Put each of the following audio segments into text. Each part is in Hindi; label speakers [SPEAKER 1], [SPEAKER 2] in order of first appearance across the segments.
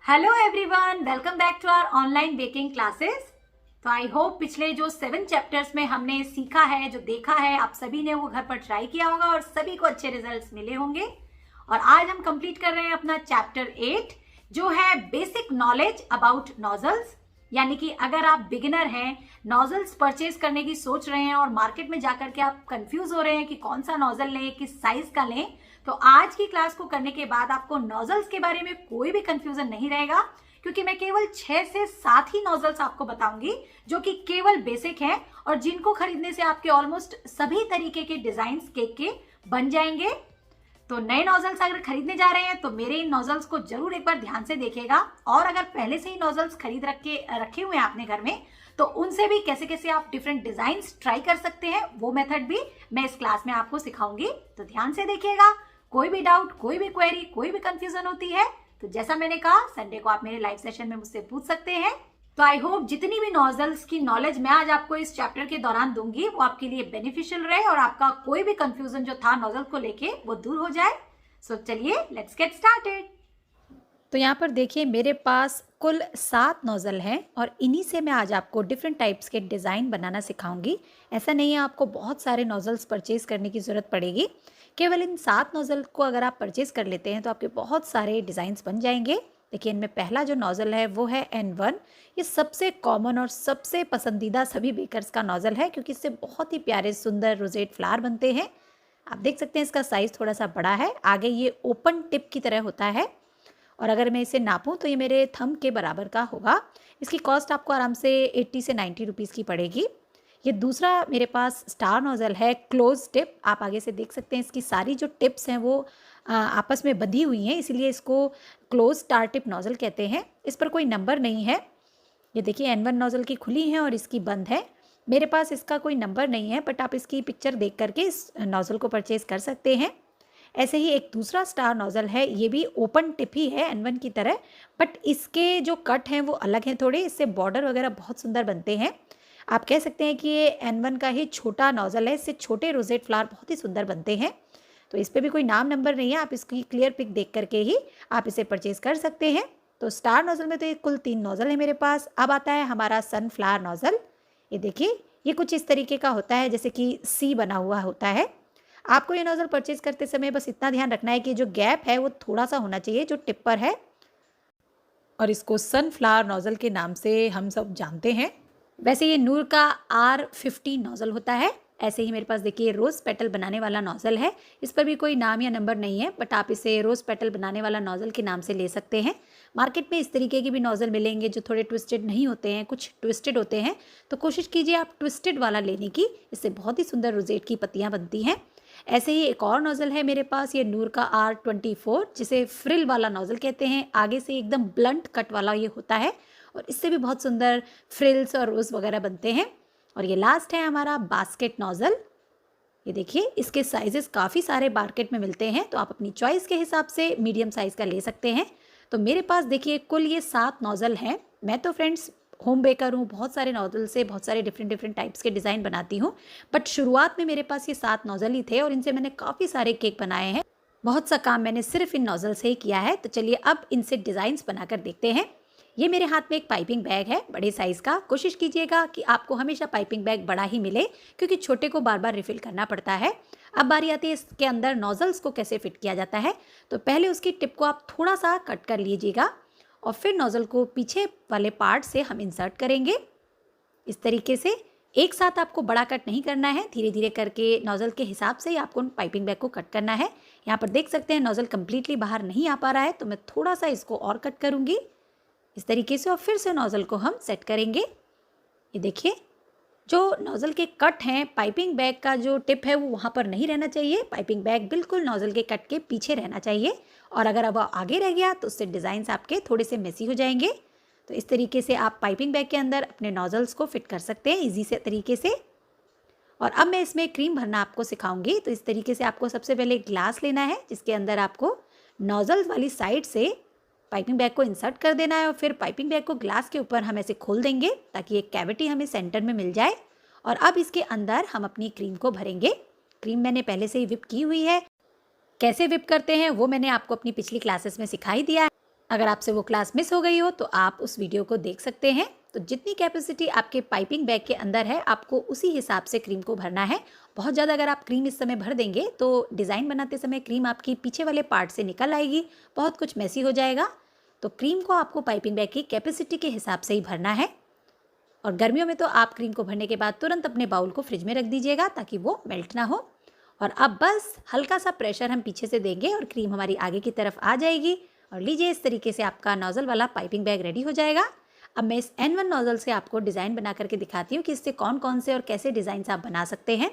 [SPEAKER 1] Hello everyone, welcome back to our online baking classes. तो आई होप पिछले जो 7 चैप्टर्स में हमने सीखा है, जो देखा है, आप सभी ने वो घर पर ट्राई किया होगा और सभी को अच्छे रिजल्ट्स मिले होंगे। और आज हम कंप्लीट कर रहे हैं अपना चैप्टर 8 जो है बेसिक नॉलेज अबाउट नोजल्स। यानी कि अगर आप बिगिनर हैं, नोजल्स परचेज करने की सोच रहे हैं और मार्केट में जाकर के आप कंफ्यूज हो रहे हैं कि कौन सा नोजल लें, किस साइज का लें, तो आज की क्लास को करने के बाद आपको नोजल्स के बारे में कोई भी कंफ्यूजन नहीं रहेगा, क्योंकि मैं केवल 6 से 7 ही नोजल्स आपको बताऊंगी जो कि केवल बेसिक हैं और जिनको खरीदने से आपके ऑलमोस्ट सभी तरीके के डिजाइन केक के बन जाएंगे। तो नए नोजल्स अगर खरीदने जा रहे हैं तो मेरे इन नोजल्स को जरूर एक बार ध्यान से देखिएगा। और अगर पहले से ही नोजल्स खरीद रखे हुए हैं आपने घर में, तो उनसे भी कैसे कैसे आप डिफरेंट डिजाइन्स ट्राई कर सकते हैं, वो मेथड भी मैं इस क्लास में आपको सिखाऊंगी। तो ध्यान से देखिएगा। कोई भी डाउट, कोई भी क्वेरी, कोई भी कंफ्यूजन होती है तो जैसा मैंने कहा, संडे को आप मेरे लाइव सेशन में मुझसे पूछ सकते हैं। तो आई होप जितनी भी नोजल्स की नॉलेज मैं आज आपको इस चैप्टर के दौरान दूंगी वो आपके लिए बेनिफिशियल रहे और आपका कोई भी कंफ्यूजन जो था नोजल को लेके वो दूर हो जाए। सो चलिए लेट्स गेट स्टार्टेड। तो यहाँ पर देखिए, मेरे पास कुल 7 नोज़ल हैं और इन्हीं से मैं आज आपको डिफरेंट टाइप्स के डिज़ाइन बनाना सिखाऊंगी। ऐसा नहीं है आपको बहुत सारे नोज़ल्स परचेज करने की ज़रूरत पड़ेगी। केवल इन 7 नोज़ल को अगर आप परचेज कर लेते हैं तो आपके बहुत सारे डिज़ाइंस बन जाएंगे। देखिए, इनमें पहला जो नोज़ल है वो है N1। ये सबसे कॉमन और सबसे पसंदीदा सभी बेकर्स का नोज़ल है, क्योंकि इससे बहुत ही प्यारे सुंदर रोजेट फ्लावर बनते हैं। आप देख सकते हैं इसका साइज़ थोड़ा सा बड़ा है, आगे ये ओपन टिप की तरह होता है और अगर मैं इसे नापूं तो ये मेरे थंब के बराबर का होगा। इसकी कॉस्ट आपको आराम से 80 से 90 रुपीज़ की पड़ेगी। ये दूसरा मेरे पास स्टार नोज़ल है क्लोज टिप। आप आगे से देख सकते हैं इसकी सारी जो टिप्स हैं वो आपस में बंधी हुई हैं, इसीलिए इसको क्लोज स्टार टिप नोज़ल कहते हैं। इस पर कोई नंबर नहीं है। ये देखिए, N1 नोज़ल की खुली है और इसकी बंद है। मेरे पास इसका कोई नंबर नहीं है, बट आप इसकी पिक्चर देख करके इस नोज़ल को परचेज़ कर सकते हैं। ऐसे ही एक दूसरा स्टार नोज़ल है, ये भी ओपन टिप ही है N1 की तरह, बट इसके जो कट हैं वो अलग हैं थोड़े। इससे बॉर्डर वगैरह बहुत सुंदर बनते हैं। आप कह सकते हैं कि ये N1 का ही छोटा नोज़ल है। इससे छोटे रोजेट फ्लावर बहुत ही सुंदर बनते हैं। तो इस पर भी कोई नाम नंबर नहीं है, आप इसकी क्लियर पिक देख करके ही आप इसे परचेज़ कर सकते हैं। तो स्टार नोज़ल में तो ये कुल 3 नोज़ल है मेरे पास। अब आता है हमारा सनफ्लावर नोज़ल। ये देखिए, ये कुछ इस तरीके का होता है, जैसे कि सी बना हुआ होता है। आपको ये नोज़ल परचेज करते समय बस इतना ध्यान रखना है कि जो गैप है वो थोड़ा सा होना चाहिए जो टिप पर है, और इसको सनफ्लावर नोज़ल के नाम से हम सब जानते हैं। वैसे ये नूर का R50 नोज़ल होता है। ऐसे ही मेरे पास देखिए रोज़ पेटल बनाने वाला नोज़ल है। इस पर भी कोई नाम या नंबर नहीं है, बट आप इसे रोज़ पेटल बनाने वाला नोज़ल के नाम से ले सकते हैं। मार्केट में इस तरीके के भी नोज़ल मिलेंगे जो थोड़े ट्विस्टेड नहीं होते हैं, कुछ ट्विस्टेड होते हैं, तो कोशिश कीजिए आप ट्विस्टेड वाला लेने की। इससे बहुत ही सुंदर रोजेट की पत्तियाँ बनती हैं। ऐसे ही एक और नोज़ल है मेरे पास, ये नूर का R24, जिसे फ्रिल वाला नोज़ल कहते हैं। आगे से एकदम ब्लंट कट वाला ये होता है और इससे भी बहुत सुंदर फ्रिल्स और रोज़ वगैरह बनते हैं। और ये लास्ट है हमारा बास्केट नोज़ल। ये देखिए, इसके साइजेस काफ़ी सारे मार्केट में मिलते हैं, तो आप अपनी चॉइस के हिसाब से मीडियम साइज़ का ले सकते हैं। तो मेरे पास देखिए कुल ये 7 नोज़ल हैं। मैं तो फ्रेंड्स होम बेकर हूँ, बहुत सारे नोज़ल से बहुत सारे डिफरेंट टाइप्स के डिज़ाइन बनाती हूँ, बट शुरुआत में मेरे पास ये 7 नोज़ल ही थे और इनसे मैंने काफ़ी सारे केक बनाए हैं। बहुत सा काम मैंने सिर्फ इन नोज़ल से ही किया है। तो चलिए अब इनसे डिज़ाइंस बनाकर देखते हैं। ये मेरे हाथ में एक पाइपिंग बैग है बड़े साइज़ का। कोशिश कीजिएगा कि आपको हमेशा पाइपिंग बैग बड़ा ही मिले, क्योंकि छोटे को बार बार रिफ़िल करना पड़ता है। अब बारी आती है इसके अंदर नोज़ल्स को कैसे फिट किया जाता है। तो पहले उसकी टिप को आप थोड़ा सा कट कर लीजिएगा और फिर नोज़ल को पीछे वाले पार्ट से हम इंसर्ट करेंगे। इस तरीके से एक साथ आपको बड़ा कट नहीं करना है, धीरे धीरे करके नोज़ल के हिसाब से ही आपको पाइपिंग बैग को कट करना है। यहाँ पर देख सकते हैं नोज़ल कम्प्लीटली बाहर नहीं आ पा रहा है, तो मैं थोड़ा सा इसको और कट करूँगी इस तरीके से, और फिर से नोज़ल को हम सेट करेंगे। ये देखिए, जो नोज़ल के कट हैं, पाइपिंग बैग का जो टिप है वो वहाँ पर नहीं रहना चाहिए। पाइपिंग बैग बिल्कुल नोज़ल के कट के पीछे रहना चाहिए, और अगर अब आगे रह गया तो उससे डिज़ाइंस आपके थोड़े से मेसी हो जाएंगे। तो इस तरीके से आप पाइपिंग बैग के अंदर अपने नोज़ल्स को फिट कर सकते हैं ईजी से तरीके से। और अब मैं इसमें क्रीम भरना आपको सिखाऊंगी। तो इस तरीके से आपको सबसे पहले ग्लास लेना है, जिसके अंदर आपको नोज़ल वाली साइड से पाइपिंग बैग को इंसर्ट कर देना है और फिर पाइपिंग बैग को ग्लास के ऊपर हम ऐसे खोल देंगे ताकि एक कैविटी हमें सेंटर में मिल जाए। और अब इसके अंदर हम अपनी क्रीम को भरेंगे। क्रीम मैंने पहले से ही विप की हुई है। कैसे विप करते हैं वो मैंने आपको अपनी पिछली क्लासेस में सिखा ही दिया है। अगर आपसे वो क्लास मिस हो गई हो तो आप उस वीडियो को देख सकते हैं। तो जितनी कैपेसिटी आपके पाइपिंग बैग के अंदर है आपको उसी हिसाब से क्रीम को भरना है। बहुत ज़्यादा अगर आप क्रीम इस समय भर देंगे तो डिज़ाइन बनाते समय क्रीम आपकी पीछे वाले पार्ट से निकल आएगी, बहुत कुछ मैसी हो जाएगा। तो क्रीम को आपको पाइपिंग बैग की कैपेसिटी के हिसाब से ही भरना है। और गर्मियों में तो आप क्रीम को भरने के बाद तुरंत अपने बाउल को फ्रिज में रख दीजिएगा ताकि वो मेल्ट ना हो। और अब बस हल्का सा प्रेशर हम पीछे से देंगे और क्रीम हमारी आगे की तरफ आ जाएगी। और लीजिए, इस तरीके से आपका नोज़ल वाला पाइपिंग बैग रेडी हो जाएगा। अब मैं इस N1 नोज़ल से आपको डिज़ाइन बना करके दिखाती हूँ कि इससे कौन कौन से और कैसे डिज़ाइन आप बना सकते हैं।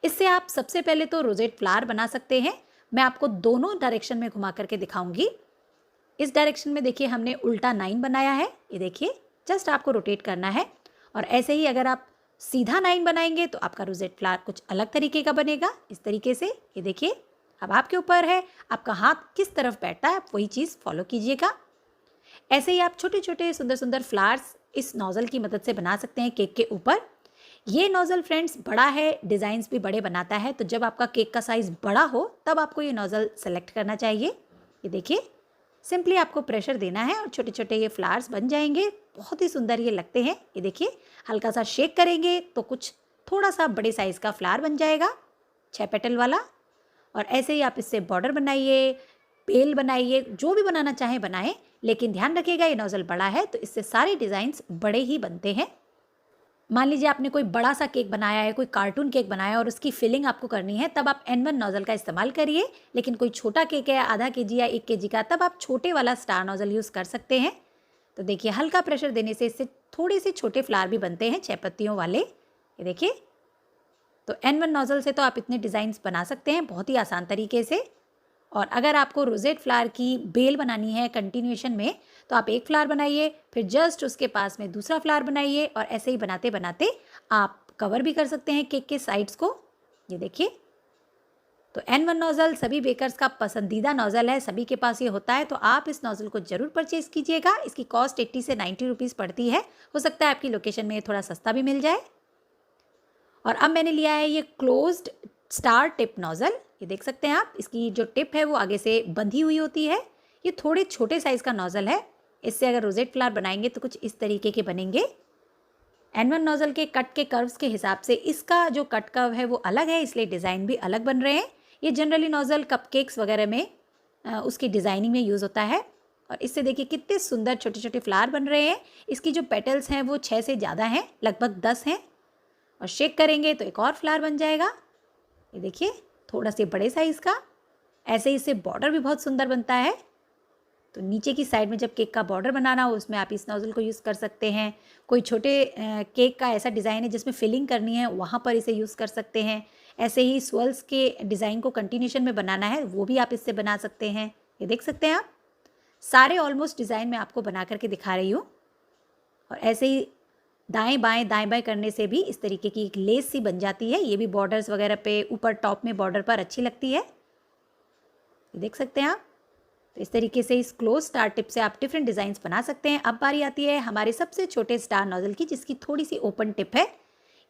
[SPEAKER 1] इससे आप सबसे पहले तो रोजेट फ्लावर बना सकते हैं। मैं आपको दोनों डायरेक्शन में घुमा करके दिखाऊंगी। इस डायरेक्शन में देखिए हमने उल्टा 9 बनाया है, ये देखिए, जस्ट आपको रोटेट करना है। और ऐसे ही अगर आप सीधा 9 बनाएंगे तो आपका रोजेट फ्लावर कुछ अलग तरीके का बनेगा, इस तरीके से। ये देखिए, अब आपके ऊपर है आपका हाथ किस तरफ बैठता है, आप वही चीज़ फॉलो कीजिएगा। ऐसे ही आप छोटे छोटे सुंदर सुंदर फ्लावर्स इस नोज़ल की मदद से बना सकते हैं केक के ऊपर। ये नोज़ल फ्रेंड्स बड़ा है, डिज़ाइंस भी बड़े बनाता है, तो जब आपका केक का साइज़ बड़ा हो तब आपको ये नोज़ल सेलेक्ट करना चाहिए। ये देखिए, सिंपली आपको प्रेशर देना है और छोटे छोटे ये फ्लावर्स बन जाएंगे। बहुत ही सुंदर ये लगते हैं। ये देखिए, हल्का सा शेक करेंगे तो कुछ थोड़ा सा बड़े साइज़ का फ्लावर बन जाएगा, 6 पेटल वाला। और ऐसे ही आप इससे बॉर्डर बनाइए, बेल बनाइए, जो भी बनाना चाहें बनाएं, लेकिन ध्यान रखिएगा ये नोज़ल बड़ा है तो इससे सारे डिज़ाइंस बड़े ही बनते हैं। मान लीजिए आपने कोई बड़ा सा केक बनाया है, कोई कार्टून केक बनाया और उसकी फिलिंग आपको करनी है, तब आप N1 नोज़ल का इस्तेमाल करिए। लेकिन कोई छोटा केक है आधा केजी या 1 केजी का, तब आप छोटे वाला स्टार नोज़ल यूज़ कर सकते हैं। तो देखिए, हल्का प्रेशर देने से इससे थोड़े से छोटे फ्लावर भी बनते हैं, 6 पत्तियों वाले। ये देखिए, तो N1 नोज़ल से तो आप इतने डिज़ाइंस बना सकते हैं बहुत ही आसान तरीके से। और अगर आपको रोजेट फ्लावर की बेल बनानी है कंटिन्यूएशन में, तो आप एक फ्लावर बनाइए, फिर जस्ट उसके पास में दूसरा फ्लावर बनाइए, और ऐसे ही बनाते बनाते आप कवर भी कर सकते हैं केक के साइड्स को। ये देखिए, तो N1 नोज़ल सभी बेकर्स का पसंदीदा नोज़ल है, सभी के पास ये होता है, तो आप इस नोज़ल को ज़रूर परचेज़ कीजिएगा। इसकी कॉस्ट 80 से 90 रुपीज़ पड़ती है। हो सकता है आपकी लोकेशन में थोड़ा सस्ता भी मिल जाए। और अब मैंने लिया है ये क्लोज्ड स्टार टिप नोज़ल। ये देख सकते हैं आप, इसकी जो टिप है वो आगे से बंधी हुई होती है। ये थोड़े छोटे साइज़ का नोज़ल है। इससे अगर रोजेट फ्लावर बनाएंगे तो कुछ इस तरीके के बनेंगे। N1 नोज़ल के कट के कर्व्स के हिसाब से इसका जो कट कर्व है वो अलग है, इसलिए डिज़ाइन भी अलग बन रहे हैं। ये जनरली नोज़ल कपकेक्स वगैरह में उसकी डिज़ाइनिंग में यूज़ होता है। और इससे देखिए कितने सुंदर छोटे छोटे फ्लावर बन रहे हैं। इसकी जो पेटल्स हैं वो 6 से ज़्यादा हैं, लगभग 10 हैं। और शेक करेंगे तो एक और फ्लावर बन जाएगा। ये देखिए, थोड़ा से बड़े साइज़ का। ऐसे ही इससे बॉर्डर भी बहुत सुंदर बनता है। तो नीचे की साइड में जब केक का बॉर्डर बनाना हो उसमें आप इस नोज़ल को यूज़ कर सकते हैं। कोई छोटे केक का ऐसा डिज़ाइन है जिसमें फिलिंग करनी है, वहाँ पर इसे यूज़ कर सकते हैं। ऐसे ही स्वर्ल्स के डिज़ाइन को कंटिन्यूएशन में बनाना है, वो भी आप इससे बना सकते हैं। ये देख सकते हैं आप, सारे ऑलमोस्ट डिज़ाइन मैं आपको बना करके दिखा रही हूँ। और ऐसे ही दाएं बाएं करने से भी इस तरीके की एक लेस सी बन जाती है। ये भी बॉर्डर्स वगैरह पे ऊपर टॉप में बॉर्डर पर अच्छी लगती है। ये देख सकते हैं आप। तो इस तरीके से इस क्लोज स्टार टिप से आप डिफरेंट डिज़ाइंस बना सकते हैं। अब बारी आती है हमारे सबसे छोटे स्टार नोज़ल की, जिसकी थोड़ी सी ओपन टिप है।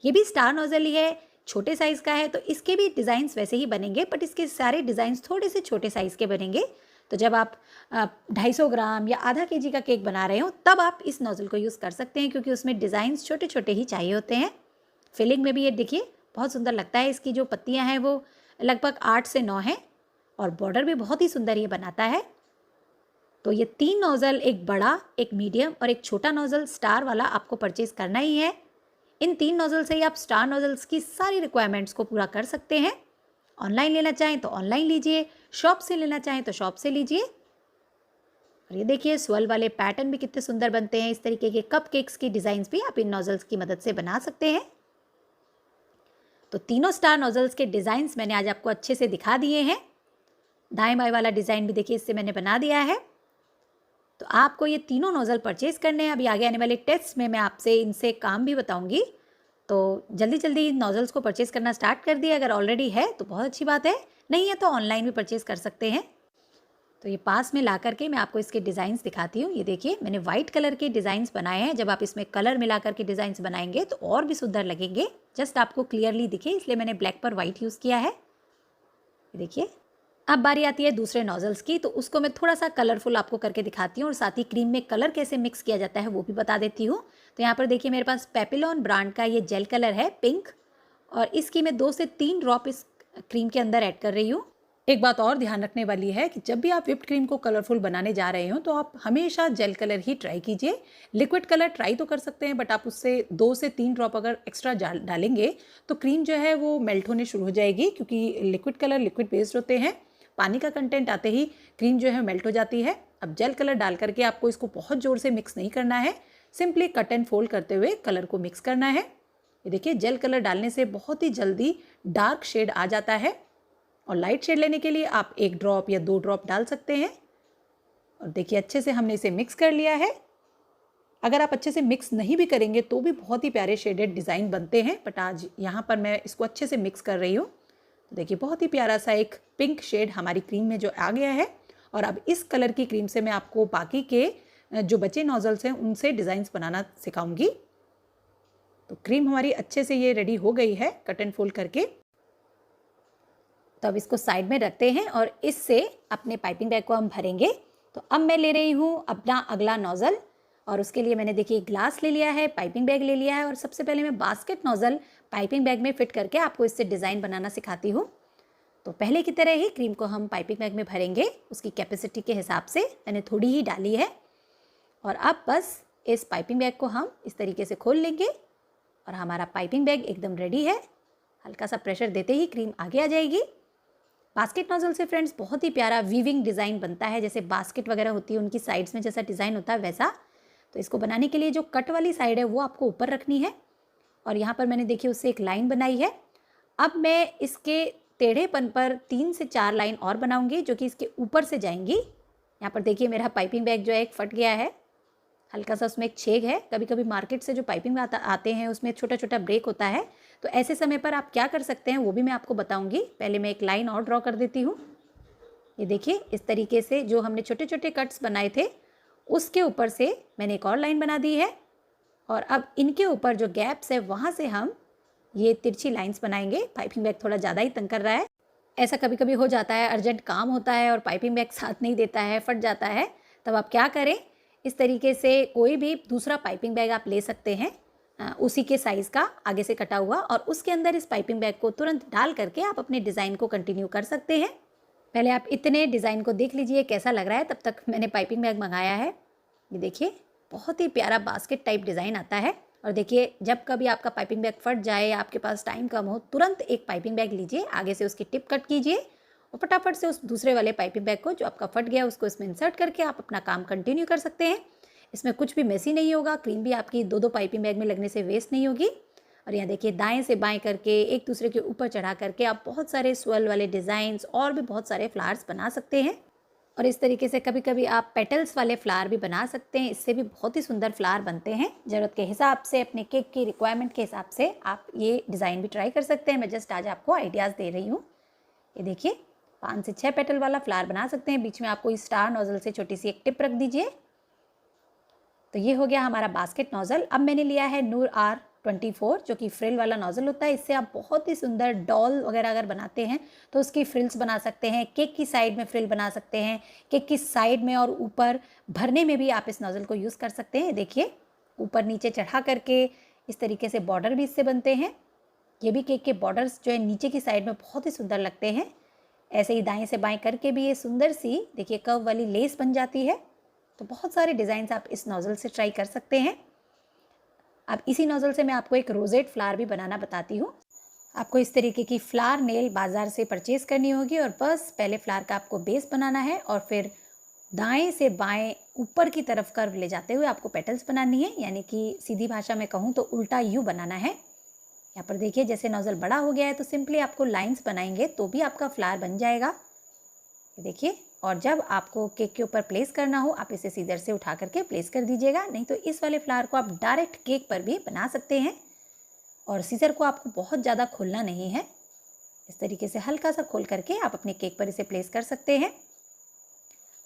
[SPEAKER 1] ये भी स्टार नोज़ल ही है, छोटे साइज़ का है, तो इसके भी डिज़ाइंस वैसे ही बनेंगे, बट इसके सारे डिज़ाइंस थोड़े से छोटे साइज़ के बनेंगे। तो जब आप 250 ग्राम या आधा केजी का केक बना रहे हो तब आप इस नोज़ल को यूज़ कर सकते हैं, क्योंकि उसमें डिज़ाइंस छोटे छोटे ही चाहिए होते हैं। फिलिंग में भी ये देखिए बहुत सुंदर लगता है। इसकी जो पत्तियां हैं वो लगभग 8 से 9 हैं और बॉर्डर भी बहुत ही सुंदर ये बनाता है। तो ये 3 नोज़ल, एक बड़ा, एक मीडियम और एक छोटा नोज़ल स्टार वाला आपको परचेज़ करना ही है। इन 3 नोज़ल से ही आप स्टार नोज़ल्स की सारी रिक्वायरमेंट्स को पूरा कर सकते हैं। ऑनलाइन लेना चाहें तो ऑनलाइन लीजिए, शॉप से लेना चाहें तो शॉप से लीजिए। और ये देखिए, स्वर्ल वाले पैटर्न भी कितने सुंदर बनते हैं। इस तरीके के कपकेक्स की डिज़ाइंस भी आप इन नोज़ल्स की मदद से बना सकते हैं। तो तीनों स्टार नोज़ल्स के डिज़ाइंस मैंने आज आपको अच्छे से दिखा दिए हैं। दाएं बाएं वाला डिज़ाइन भी देखिए इससे मैंने बना दिया है। तो आपको ये तीनों नोज़ल परचेज़ करने हैं। अभी आगे आने वाले टेस्ट में मैं आपसे इनसे काम भी बताऊंगी। तो जल्दी जल्दी इन नोज़ल्स को परचेज़ करना स्टार्ट कर दिए। अगर ऑलरेडी है तो बहुत अच्छी बात है, नहीं है तो ऑनलाइन भी परचेज़ कर सकते हैं। तो ये पास में ला करके मैं आपको इसके डिज़ाइंस दिखाती हूँ। ये देखिए, मैंने वाइट कलर के डिज़ाइंस बनाए हैं। जब आप इसमें कलर मिला करके डिज़ाइंस बनाएंगे तो और भी सुंदर लगेंगे। जस्ट आपको क्लियरली दिखे इसलिए मैंने ब्लैक पर वाइट यूज़ किया है। ये देखिए, अब बारी आती है दूसरे नोजल्स की, तो उसको मैं थोड़ा सा कलरफुल आपको करके दिखाती हूँ और साथ ही क्रीम में कलर कैसे मिक्स किया जाता है वो भी बता देती हूँ। तो यहाँ पर देखिए मेरे पास पेपिलॉन ब्रांड का ये जेल कलर है पिंक, और इसकी मैं 2 से 3 ड्रॉप इस क्रीम के अंदर ऐड कर रही हूँ। एक बात और ध्यान रखने वाली है कि जब भी आप व्हिप्ड क्रीम को कलरफुल बनाने जा रहे हो तो आप हमेशा जेल कलर ही ट्राई कीजिए। लिक्विड कलर ट्राई तो कर सकते हैं, बट आप उससे 2 से 3 ड्रॉप अगर एक्स्ट्रा डालेंगे तो क्रीम जो है वो मेल्ट होने शुरू हो जाएगी, क्योंकि लिक्विड कलर लिक्विड बेस्ड होते हैं। पानी का कंटेंट आते ही क्रीम जो है मेल्ट हो जाती है। अब जेल कलर डाल करके आपको इसको बहुत ज़ोर से मिक्स नहीं करना है, सिंपली कट एंड फोल्ड करते हुए कलर को मिक्स करना है। ये देखिए जेल कलर डालने से बहुत ही जल्दी डार्क शेड आ जाता है, और लाइट शेड लेने के लिए आप 1 ड्रॉप या 2 ड्रॉप डाल सकते हैं। और देखिए अच्छे से हमने इसे मिक्स कर लिया है। अगर आप अच्छे से मिक्स नहीं भी करेंगे तो भी बहुत ही प्यारे शेडेड डिज़ाइन बनते हैं, बट आज यहाँ पर मैं इसको अच्छे से मिक्स कर रही हूँ। तो देखिए बहुत ही प्यारा सा एक पिंक शेड हमारी क्रीम में जो आ गया है। और अब इस कलर की क्रीम से मैं आपको बाकी के जो बचे नोजल्स हैं उनसे डिज़ाइंस बनाना सिखाऊंगी। तो क्रीम हमारी अच्छे से ये रेडी हो गई है कट एंड फोल्ड करके। तो अब इसको साइड में रखते हैं और इससे अपने पाइपिंग बैग को हम भरेंगे। तो अब मैं ले रही हूँ अपना अगला नोज़ल, और उसके लिए मैंने देखिए ग्लास ले लिया है, पाइपिंग बैग ले लिया है, और सबसे पहले मैं बास्केट नोज़ल पाइपिंग बैग में फिट करके आपको इससे डिज़ाइन बनाना सिखाती हूँ। तो पहले की तरह ही क्रीम को हम पाइपिंग बैग में भरेंगे, उसकी कैपेसिटी के हिसाब से मैंने थोड़ी ही डाली है। और अब बस इस पाइपिंग बैग को हम इस तरीके से खोल लेंगे और हमारा पाइपिंग बैग एकदम रेडी है। हल्का सा प्रेशर देते ही क्रीम आगे आ जाएगी। बास्केट नोजल से फ्रेंड्स बहुत ही प्यारा वीविंग डिज़ाइन बनता है, जैसे बास्केट वगैरह होती है उनकी साइड्स में जैसा डिज़ाइन होता है वैसा। तो इसको बनाने के लिए जो कट वाली साइड है वो आपको ऊपर रखनी है, और यहाँ पर मैंने देखिए उससे एक लाइन बनाई है। अब मैं इसके टेढ़ेपन पर 3 से 4 लाइन और बनाऊंगी जो कि इसके ऊपर से जाएंगी। यहाँ पर देखिए मेरा पाइपिंग बैग जो है एक फट गया है, हल्का सा उसमें एक छेद है। कभी कभी मार्केट से जो पाइपिंग आते हैं उसमें छोटा छोटा ब्रेक होता है, तो ऐसे समय पर आप क्या कर सकते हैं वो भी मैं आपको बताऊंगी। पहले मैं एक लाइन और ड्रॉ कर देती हूँ। ये देखिए इस तरीके से जो हमने छोटे छोटे कट्स बनाए थे उसके ऊपर से मैंने एक और लाइन बना दी है, और अब इनके ऊपर जो गैप्स है वहाँ से हम ये तिरछी लाइंस बनाएंगे। पाइपिंग बैग थोड़ा ज़्यादा ही तंग कर रहा है, ऐसा कभी कभी हो जाता है, अर्जेंट काम होता है और पाइपिंग बैग साथ नहीं देता है, फट जाता है। तब आप क्या करें, इस तरीके से कोई भी दूसरा पाइपिंग बैग आप ले सकते हैं उसी के साइज़ का आगे से कटा हुआ, और उसके अंदर इस पाइपिंग बैग को तुरंत डाल करके आप अपने डिज़ाइन को कंटिन्यू कर सकते हैं। पहले आप इतने डिज़ाइन को देख लीजिए कैसा लग रहा है, तब तक मैंने पाइपिंग बैग मंगाया है। ये देखिए बहुत ही प्यारा बास्केट टाइप डिज़ाइन आता है। और देखिए जब कभी आपका पाइपिंग बैग फट जाए या आपके पास टाइम कम हो, तुरंत एक पाइपिंग बैग लीजिए, आगे से उसकी टिप कट कीजिए और फटाफट से उस दूसरे वाले पाइपिंग बैग को जो आपका फट गया उसको इसमें इंसर्ट करके आप अपना काम कंटिन्यू कर सकते हैं। इसमें कुछ भी मेसी नहीं होगा, क्रीम भी आपकी 2-2 पाइपिंग बैग में लगने से वेस्ट नहीं होगी। और यहाँ देखिए दाएं से बाएं करके एक दूसरे के ऊपर चढ़ा करके आप बहुत सारे स्वेल वाले डिज़ाइंस और भी बहुत सारे फ्लावर्स बना सकते हैं। और इस तरीके से कभी कभी आप पेटल्स वाले फ्लावर भी बना सकते हैं, इससे भी बहुत ही सुंदर फ्लावर बनते हैं। ज़रूरत के हिसाब से, अपने केक की रिक्वायरमेंट के हिसाब से आप ये डिज़ाइन भी ट्राई कर सकते हैं। मैं जस्ट आज आपको आइडियाज़ दे रही हूँ। ये देखिए 5 से 6 पेटल वाला फ्लावर बना सकते हैं। बीच में आपको इस स्टार नोजल से छोटी सी एक टिप रख दीजिए। तो ये हो गया हमारा बास्केट नोजल। अब मैंने लिया है नूर R24 जो कि फ्रिल वाला नोजल होता है। इससे आप बहुत ही सुंदर डॉल वगैरह अगर बनाते हैं तो उसकी फ्रिल्स बना सकते हैं। केक की साइड में फ्रिल बना सकते हैं, केक की साइड में और ऊपर भरने में भी आप इस नोजल को यूज़ कर सकते हैं। देखिए ऊपर नीचे चढ़ा करके इस तरीके से बॉर्डर भी इससे बनते हैं। ये भी केक के बॉर्डर्स जो है नीचे की साइड में बहुत ही सुंदर लगते हैं। ऐसे ही दाएँ से बाएँ करके भी ये सुंदर सी देखिए कर्व वाली लेस बन जाती है। तो बहुत सारे डिज़ाइंस आप इस नोजल से ट्राई कर सकते हैं। अब इसी नोजल से मैं आपको एक रोजेट फ्लावर भी बनाना बताती हूँ। आपको इस तरीके की फ्लावर नेल बाज़ार से परचेज़ करनी होगी, और बस पहले फ्लावर का आपको बेस बनाना है और फिर दाएं से बाएं ऊपर की तरफ कर्व ले जाते हुए आपको पेटल्स बनानी है, यानी कि सीधी भाषा में कहूँ तो उल्टा यू बनाना है। यहाँ पर देखिए जैसे नोजल बड़ा हो गया है तो सिंपली आपको लाइंस बनाएंगे तो भी आपका फ्लावर बन जाएगा। देखिए, और जब आपको केक के ऊपर प्लेस करना हो आप इसे सीजर से उठा करके प्लेस कर दीजिएगा, नहीं तो इस वाले फ्लावर को आप डायरेक्ट केक पर भी बना सकते हैं। और सीजर को आपको बहुत ज़्यादा खोलना नहीं है, इस तरीके से हल्का सा खोल करके आप अपने केक पर इसे प्लेस कर सकते हैं।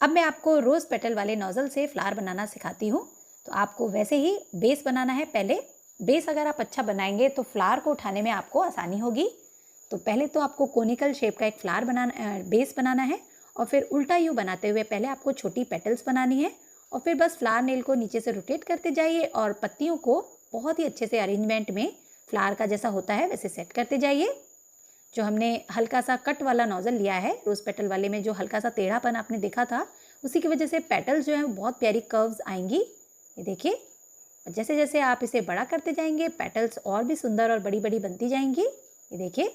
[SPEAKER 1] अब मैं आपको रोज़ पेटल वाले नोजल से फ्लावर बनाना सिखाती हूँ। तो आपको वैसे ही बेस बनाना है। पहले बेस अगर आप अच्छा बनाएंगे तो फ्लावर को उठाने में आपको आसानी होगी। तो पहले तो आपको कोनिकल शेप का एक फ्लावर बेस बनाना है और फिर उल्टा यू बनाते हुए पहले आपको छोटी पेटल्स बनानी है और फिर बस फ्लावर नेल को नीचे से रोटेट करते जाइए और पत्तियों को बहुत ही अच्छे से अरेंजमेंट में फ्लावर का जैसा होता है वैसे सेट करते जाइए। जो हमने हल्का सा कट वाला नोजल लिया है रोज़ पेटल वाले में, जो हल्का सा टेढ़ापन आपने देखा था, उसी की वजह से पेटल्स जो हैं बहुत प्यारी कर्व्स आएंगी। ये देखिए, जैसे जैसे आप इसे बड़ा करते जाएंगे पेटल्स और भी सुंदर और बड़ी बड़ी बनती जाएंगी। ये देखिए,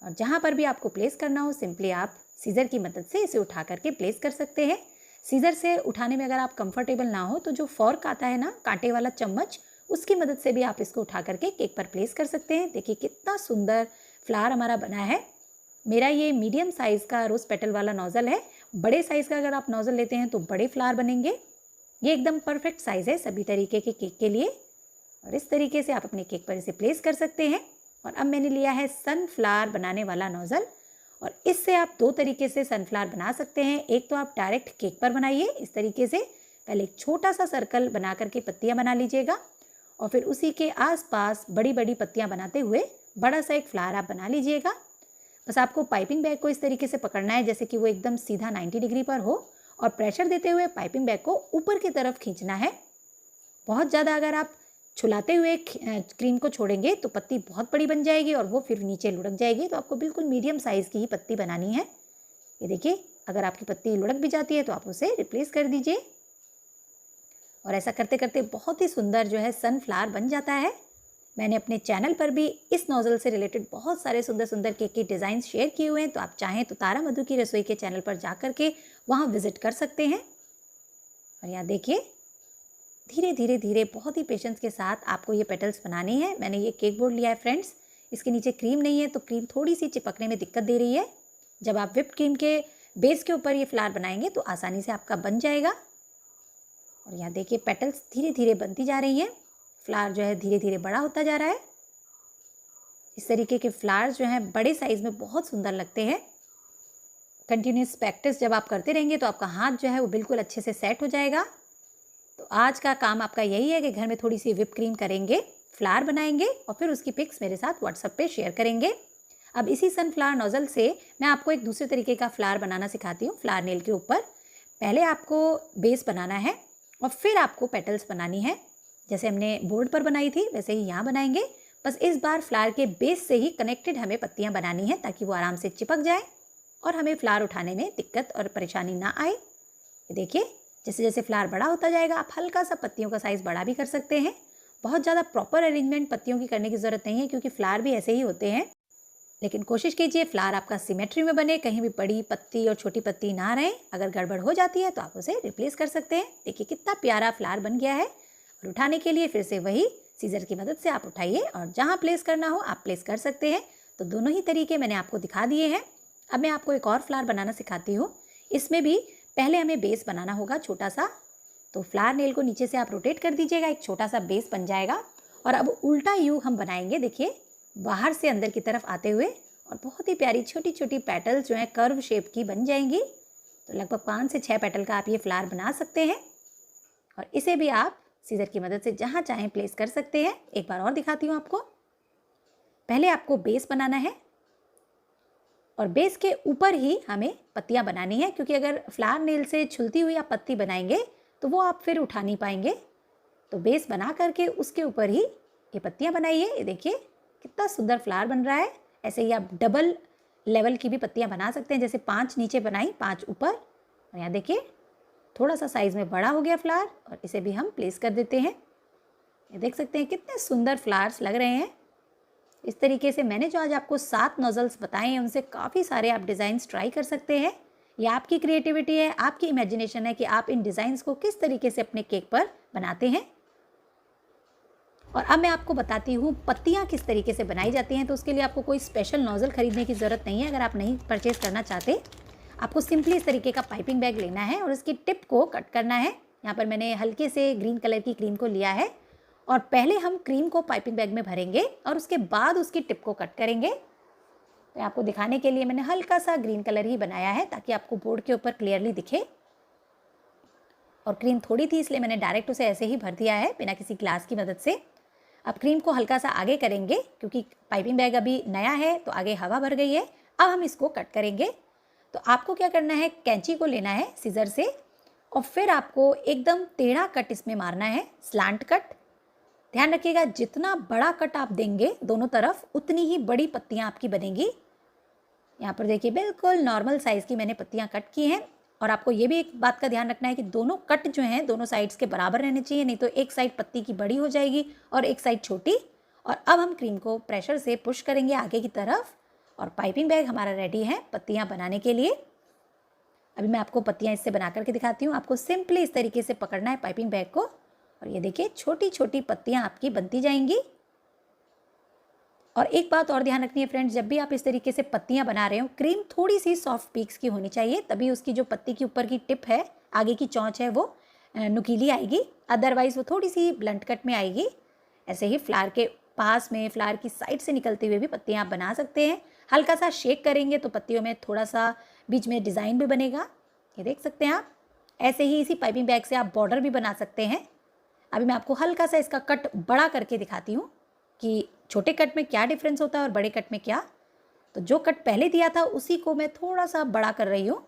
[SPEAKER 1] और जहाँ पर भी आपको प्लेस करना हो सिंपली आप सीज़र की मदद से इसे उठा करके प्लेस कर सकते हैं। सीज़र से उठाने में अगर आप कंफर्टेबल ना हो तो जो फॉर्क आता है ना, कांटे वाला चम्मच, उसकी मदद से भी आप इसको उठा करके केक पर प्लेस कर सकते हैं। देखिए कितना सुंदर फ्लावर हमारा बना है। मेरा ये मीडियम साइज़ का रोज़ पेटल वाला नोज़ल है। बड़े साइज़ का अगर आप नोज़ल लेते हैं तो बड़े फ्लावर बनेंगे। ये एकदम परफेक्ट साइज़ है सभी तरीके के केक के लिए और इस तरीके से आप अपने केक पर इसे प्लेस कर सकते हैं। और अब मैंने लिया है सनफ्लावर बनाने वाला नोज़ल और इससे आप दो तरीके से सनफ्लावर बना सकते हैं। एक तो आप डायरेक्ट केक पर बनाइए इस तरीके से, पहले एक छोटा सा सर्कल बना करके पत्तियाँ बना लीजिएगा और फिर उसी के आसपास बड़ी बड़ी पत्तियाँ बनाते हुए बड़ा सा एक फ्लावर आप बना लीजिएगा। बस आपको पाइपिंग बैग को इस तरीके से पकड़ना है जैसे कि वो एकदम सीधा 90 डिग्री पर हो और प्रेशर देते हुए पाइपिंग बैग को ऊपर की तरफ खींचना है। बहुत ज़्यादा अगर आप छुलाते हुए क्रीम को छोड़ेंगे तो पत्ती बहुत बड़ी बन जाएगी और वो फिर नीचे लुढ़क जाएगी। तो आपको बिल्कुल मीडियम साइज़ की ही पत्ती बनानी है। ये देखिए, अगर आपकी पत्ती लुढ़क भी जाती है तो आप उसे रिप्लेस कर दीजिए और ऐसा करते करते बहुत ही सुंदर जो है सनफ्लावर बन जाता है। मैंने अपने चैनल पर भी इस नोज़ल से रिलेटेड बहुत सारे सुंदर सुंदर केक के डिज़ाइन शेयर किए हुए हैं, तो आप चाहें तो तारा मधु की रसोई के चैनल पर जा कर के वहाँ विजिट कर सकते हैं। और यहाँ देखिए, धीरे धीरे धीरे बहुत ही पेशेंस के साथ आपको ये पेटल्स बनाने हैं। मैंने ये केक बोर्ड लिया है फ्रेंड्स, इसके नीचे क्रीम नहीं है तो क्रीम थोड़ी सी चिपकने में दिक्कत दे रही है। जब आप व्हिप्ड क्रीम के बेस के ऊपर ये फ्लावर बनाएंगे तो आसानी से आपका बन जाएगा। और यहाँ देखिए, पेटल्स धीरे धीरे बनती जा रही हैं, फ्लावर जो है धीरे धीरे बड़ा होता जा रहा है। इस तरीके के फ्लावर्स जो हैं बड़े साइज़ में बहुत सुंदर लगते हैं। कंटिन्यूस प्रैक्टिस जब आप करते रहेंगे तो आपका हाथ जो है वो बिल्कुल अच्छे से सेट हो जाएगा। तो आज का काम आपका यही है कि घर में थोड़ी सी व्हिप क्रीम करेंगे, फ्लावर बनाएंगे और फिर उसकी पिक्स मेरे साथ व्हाट्सएप पे शेयर करेंगे। अब इसी सनफ्लावर नोज़ल से मैं आपको एक दूसरे तरीके का फ्लावर बनाना सिखाती हूँ। फ्लावर नेल के ऊपर पहले आपको बेस बनाना है और फिर आपको पेटल्स बनानी है। जैसे हमने बोर्ड पर बनाई थी वैसे ही यहाँ बनाएंगे। बस इस बार फ्लावर के बेस से ही कनेक्टेड हमें पत्तियाँ बनानी हैं ताकि वो आराम से चिपक जाए और हमें फ्लावर उठाने में दिक्कत और परेशानी ना आए। ये देखिए, जैसे जैसे फ्लावर बड़ा होता जाएगा आप हल्का सा पत्तियों का साइज़ बड़ा भी कर सकते हैं। बहुत ज़्यादा प्रॉपर अरेंजमेंट पत्तियों की करने की ज़रूरत नहीं है क्योंकि फ्लावर भी ऐसे ही होते हैं। लेकिन कोशिश कीजिए फ्लावर आपका सिमेट्री में बने, कहीं भी बड़ी पत्ती और छोटी पत्ती ना रहे। अगर गड़बड़ हो जाती है तो आप उसे रिप्लेस कर सकते हैं। देखिए कितना प्यारा फ्लावर बन गया है। और उठाने के लिए फिर से वही सीजर की मदद से आप उठाइए और जहाँ प्लेस करना हो आप प्लेस कर सकते हैं। तो दोनों ही तरीके मैंने आपको दिखा दिए हैं। अब मैं आपको एक और फ्लावर बनाना सिखाती हूँ। इसमें भी पहले हमें बेस बनाना होगा छोटा सा। तो फ्लावर नेल को नीचे से आप रोटेट कर दीजिएगा, एक छोटा सा बेस बन जाएगा। और अब उल्टा यू हम बनाएंगे, देखिए बाहर से अंदर की तरफ आते हुए, और बहुत ही प्यारी छोटी छोटी पेटल्स जो हैं कर्व शेप की बन जाएंगी। तो लगभग 5 से 6 पेटल का आप ये फ्लावर बना सकते हैं और इसे भी आप सीजर की मदद से जहाँ चाहें प्लेस कर सकते हैं। एक बार और दिखाती हूँ आपको। पहले आपको बेस बनाना है और बेस के ऊपर ही हमें पत्तियाँ बनानी है, क्योंकि अगर फ्लावर नेल से छुलती हुई आप पत्ती बनाएंगे तो वो आप फिर उठा नहीं पाएंगे। तो बेस बना करके उसके ऊपर ही ये पत्तियाँ बनाइए। ये देखिए कितना सुंदर फ्लावर बन रहा है। ऐसे ही आप डबल लेवल की भी पत्तियाँ बना सकते हैं, जैसे 5 नीचे बनाई 5 ऊपर। और यहाँ देखिए थोड़ा सा साइज़ में बड़ा हो गया फ्लावर और इसे भी हम प्लेस कर देते हैं। ये देख सकते हैं कितने सुंदर फ्लावर्स लग रहे हैं। इस तरीके से मैंने जो आज आपको 7 नोजल्स बताए हैं उनसे काफ़ी सारे आप डिज़ाइंस ट्राई कर सकते हैं। ये आपकी क्रिएटिविटी है, आपकी इमेजिनेशन है कि आप इन डिज़ाइंस को किस तरीके से अपने केक पर बनाते हैं। और अब मैं आपको बताती हूँ पत्तियाँ किस तरीके से बनाई जाती हैं। तो उसके लिए आपको कोई स्पेशल नोज़ल खरीदने की ज़रूरत नहीं है। अगर आप नहीं परचेज़ करना चाहते, आपको सिंपली इस तरीके का पाइपिंग बैग लेना है और इसकी टिप को कट करना है। यहाँ पर मैंने हल्के से ग्रीन कलर की क्रीम को लिया है और पहले हम क्रीम को पाइपिंग बैग में भरेंगे और उसके बाद उसकी टिप को कट करेंगे। तो आपको दिखाने के लिए मैंने हल्का सा ग्रीन कलर ही बनाया है ताकि आपको बोर्ड के ऊपर क्लियरली दिखे। और क्रीम थोड़ी थी इसलिए मैंने डायरेक्ट उसे ऐसे ही भर दिया है बिना किसी ग्लास की मदद से। अब क्रीम को हल्का सा आगे करेंगे क्योंकि पाइपिंग बैग अभी नया है तो आगे हवा भर गई है। अब हम इसको कट करेंगे। तो आपको क्या करना है, कैंची को लेना है सीजर से और फिर आपको एकदम टेढ़ा कट इसमें मारना है, स्लांट कट। ध्यान रखिएगा जितना बड़ा कट आप देंगे दोनों तरफ उतनी ही बड़ी पत्तियां आपकी बनेगी। यहाँ पर देखिए बिल्कुल नॉर्मल साइज़ की मैंने पत्तियां कट की हैं। और आपको ये भी एक बात का ध्यान रखना है कि दोनों कट जो हैं दोनों साइड्स के बराबर रहने चाहिए, नहीं तो एक साइड पत्ती की बड़ी हो जाएगी और एक साइड छोटी। और अब हम क्रीम को प्रेशर से पुश करेंगे आगे की तरफ और पाइपिंग बैग हमारा रेडी है पत्तियां बनाने के लिए। अभी मैं आपको पत्तियां इससे बना करके दिखाती हूँ। आपको सिंपली इस तरीके से पकड़ना है पाइपिंग बैग को और ये देखिए छोटी छोटी पत्तियां आपकी बनती जाएंगी। और एक बात और ध्यान रखनी है फ्रेंड्स, जब भी आप इस तरीके से पत्तियां बना रहे हो क्रीम थोड़ी सी सॉफ्ट पीक्स की होनी चाहिए, तभी उसकी जो पत्ती की ऊपर की टिप है, आगे की चोंच है, वो नुकीली आएगी। अदरवाइज वो थोड़ी सी ब्लंट कट में आएगी। ऐसे ही फ्लावर के पास में, फ्लावर की साइड से निकलते हुए भी पत्तियां आप बना सकते हैं। हल्का सा शेक करेंगे तो पत्तियों में थोड़ा सा बीच में डिज़ाइन भी बनेगा, ये देख सकते हैं आप। ऐसे ही इसी पाइपिंग बैग से आप बॉर्डर भी बना सकते हैं। अभी मैं आपको हल्का सा इसका कट बड़ा करके दिखाती हूँ कि छोटे कट में क्या डिफरेंस होता है और बड़े कट में क्या। तो जो कट पहले दिया था उसी को मैं थोड़ा सा बड़ा कर रही हूँ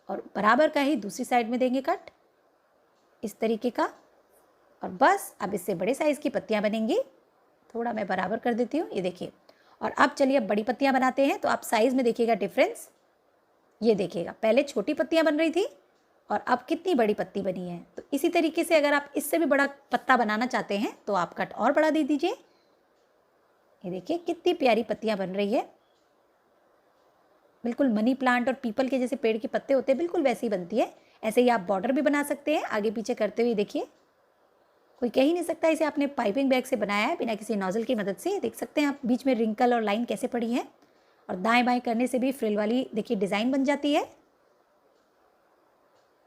[SPEAKER 1] और बराबर का ही दूसरी साइड में देंगे कट इस तरीके का। और बस अब इससे बड़े साइज़ की पत्तियाँ बनेंगी। थोड़ा मैं बराबर कर देती हूँ, ये देखिए। और अब चलिए अब बड़ी पत्तियाँ बनाते हैं। तो आप साइज़ में देखिएगा डिफरेंस, ये देखिएगा पहले छोटी पत्तियाँ बन रही थी और अब कितनी बड़ी पत्ती बनी है। तो इसी तरीके से अगर आप इससे भी बड़ा पत्ता बनाना चाहते हैं तो आप कट और बड़ा दे दीजिए। ये देखिए कितनी प्यारी पत्तियां बन रही है, बिल्कुल मनी प्लांट और पीपल के जैसे पेड़ के पत्ते होते हैं बिल्कुल वैसे ही बनती है। ऐसे ही आप बॉर्डर भी बना सकते हैं आगे पीछे करते हुए। देखिए कोई कह ही नहीं सकता इसे आपने पाइपिंग बैग से बनाया है बिना किसी नोजल की मदद से। देख सकते हैं आप बीच में रिंकल और लाइन कैसे पड़ी है। और दाएं बाएं करने से भी फ्रिल वाली देखिए डिज़ाइन बन जाती है। ये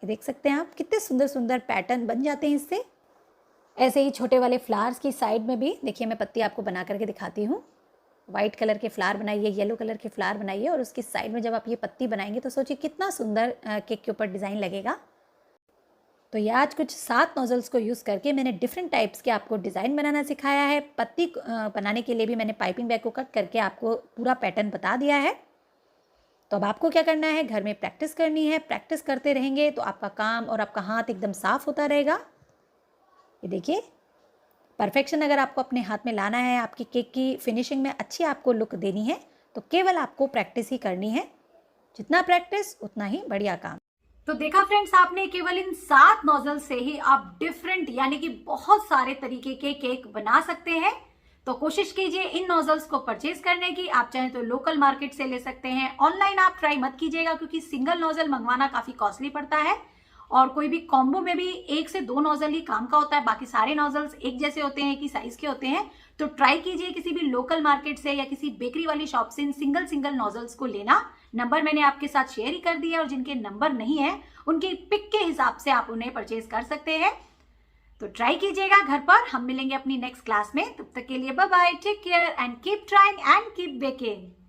[SPEAKER 1] देख सकते हैं आप कितने सुंदर सुंदर पैटर्न बन जाते हैं इससे। ऐसे ही छोटे वाले फ्लावर्स की साइड में भी देखिए मैं पत्ती आपको बना करके दिखाती हूँ। वाइट कलर के फ्लावर बनाइए, येलो कलर के फ्लावर बनाइए और उसकी साइड में जब आप ये पत्ती बनाएंगे तो सोचिए कितना सुंदर केक के ऊपर डिज़ाइन लगेगा। तो ये आज कुछ 7 नोजल्स को यूज़ करके मैंने डिफरेंट टाइप्स के आपको डिज़ाइन बनाना सिखाया है। पत्ती बनाने के लिए भी मैंने पाइपिंग बैग को कट करके आपको पूरा पैटर्न बता दिया है। तो अब आपको क्या करना है, घर में प्रैक्टिस करनी है। प्रैक्टिस करते रहेंगे तो आपका काम और आपका हाथ एकदम साफ होता रहेगा। ये देखिए परफेक्शन अगर आपको अपने हाथ में लाना है, आपकी केक की फिनिशिंग में अच्छी आपको लुक देनी है तो केवल आपको प्रैक्टिस ही करनी है। जितना प्रैक्टिस उतना ही बढ़िया काम। तो देखा फ्रेंड्स, आपने केवल इन 7 नोजल से ही आप डिफरेंट यानी कि बहुत सारे तरीके के केक बना सकते हैं। तो कोशिश कीजिए इन नोजल्स को परचेज करने की। आप चाहें तो लोकल मार्केट से ले सकते हैं। ऑनलाइन आप ट्राई मत कीजिएगा क्योंकि सिंगल नोजल मंगवाना काफी कॉस्टली पड़ता है और कोई भी कॉम्बो में भी 1 से 2 नोजल ही काम का होता है, बाकी सारे नोजल्स एक जैसे होते हैं, एक ही साइज के होते हैं। तो ट्राई कीजिए किसी भी लोकल मार्केट से या किसी बेकरी वाली शॉप से इन सिंगल नोजल्स को लेना। नंबर मैंने आपके साथ शेयर ही कर दिया और जिनके नंबर नहीं है उनकी पिक के हिसाब से आप उन्हें परचेज कर सकते हैं। तो ट्राई कीजिएगा घर पर। हम मिलेंगे अपनी नेक्स्ट क्लास में, तब तक के लिए bye bye, take care and keep trying and keep baking.